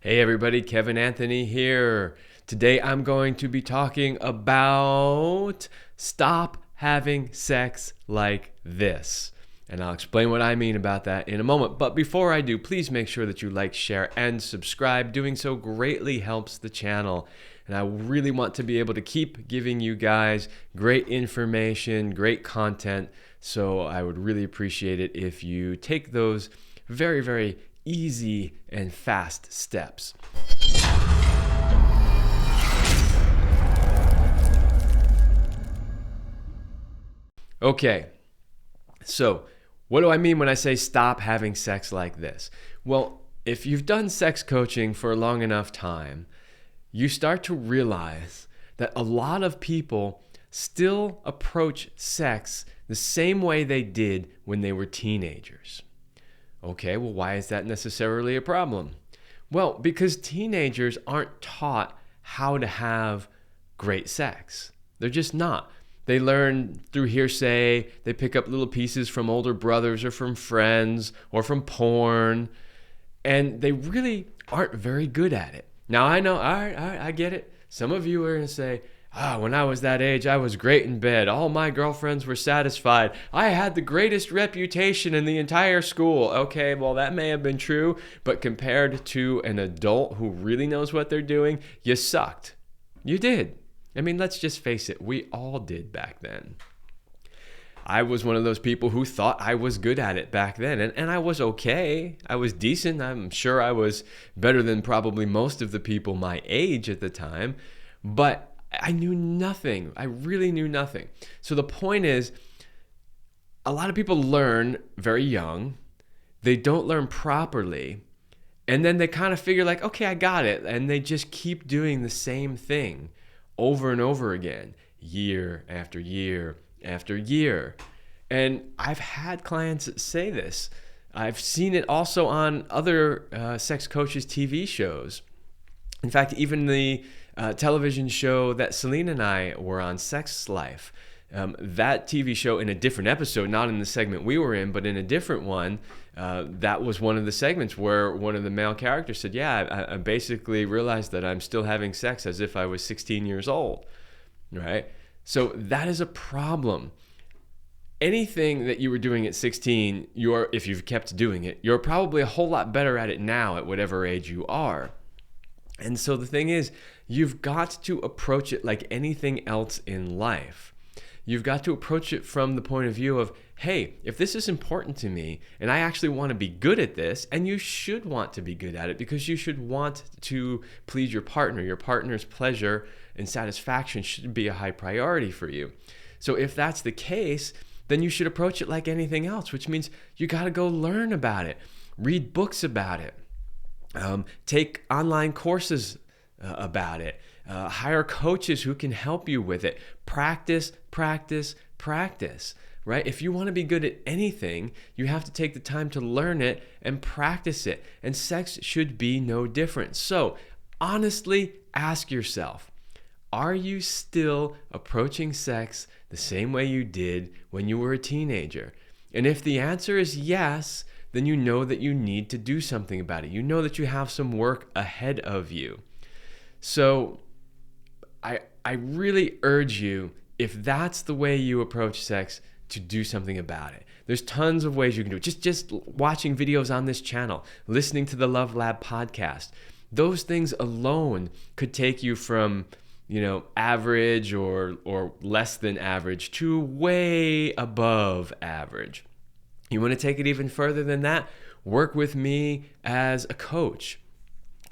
Hey everybody, Kevin Anthony here. Today I'm going to be talking about stop having sex like this. And I'll explain what I mean about that in a moment. But before I do, please make sure that you like, share, and subscribe. Doing so greatly helps the channel. And I really want to be able to keep giving you guys great information, great content. So I would really appreciate it if you take those very easy and fast steps. Okay, so what do I mean when I say stop having sex like this? Well, if you've done sex coaching for a long enough time, you start to realize that a lot of people still approach sex the same way they did when they were teenagers. Okay, well, why is that necessarily a problem? Well, because teenagers aren't taught how to have great sex. They're just not. They learn through hearsay, they pick up little pieces from older brothers or from friends or from porn, and they really aren't very good at it. Now, I know, all right, I get it. Some of you are going to say, when I was that age, I was great in bed. All my girlfriends were satisfied. I had the greatest reputation in the entire school. Okay, well, that may have been true, but compared to an adult who really knows what they're doing, you sucked. You did. I mean, let's just face it. We all did back then. I was one of those people who thought I was good at it back then, and I was okay. I was decent. I'm sure I was better than probably most of the people my age at the time, but I knew nothing. I really knew nothing. So the point is, a lot of people learn very young. They don't learn properly. And then they kind of figure like, okay, I got it. And they just keep doing the same thing over and over again, year after year after year. And I've had clients say this. I've seen it also on other sex coaches' TV shows. In fact, even the television show that Celine and I were on, Sex Life, that TV show, in a different episode, not in the segment we were in, but in a different one, that was one of the segments where one of the male characters said, I basically realized that I'm still having sex as if I was 16 years old, right? So that is a problem. Anything that you were doing at 16, if you've kept doing it, you're probably a whole lot better at it now at whatever age you are. And so the thing is, you've got to approach it like anything else in life. You've got to approach it from the point of view of, hey, if this is important to me and I actually want to be good at this, and you should want to be good at it because you should want to please your partner. Your partner's pleasure and satisfaction should be a high priority for you. So if that's the case, then you should approach it like anything else, which means you got to go learn about it, read books about it. Take online courses about it. Hire coaches who can help you with it. Practice, right? If you want to be good at anything, you have to take the time to learn it and practice it. And sex should be no different. So, honestly, ask yourself, are you still approaching sex the same way you did when you were a teenager? And if the answer is yes, then you know that you need to do something about it. You know that you have some work ahead of you. So I really urge you, if that's the way you approach sex, to do something about it. There's tons of ways you can do it. Just watching videos on this channel, listening to the Love Lab podcast. Those things alone could take you from, average or less than average to way above average. You want to take it even further than that? Work with me as a coach,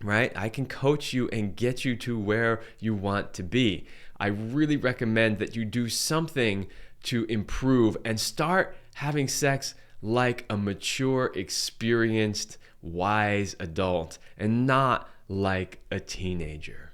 right? I can coach you and get you to where you want to be. I really recommend that you do something to improve and start having sex like a mature, experienced, wise adult and not like a teenager.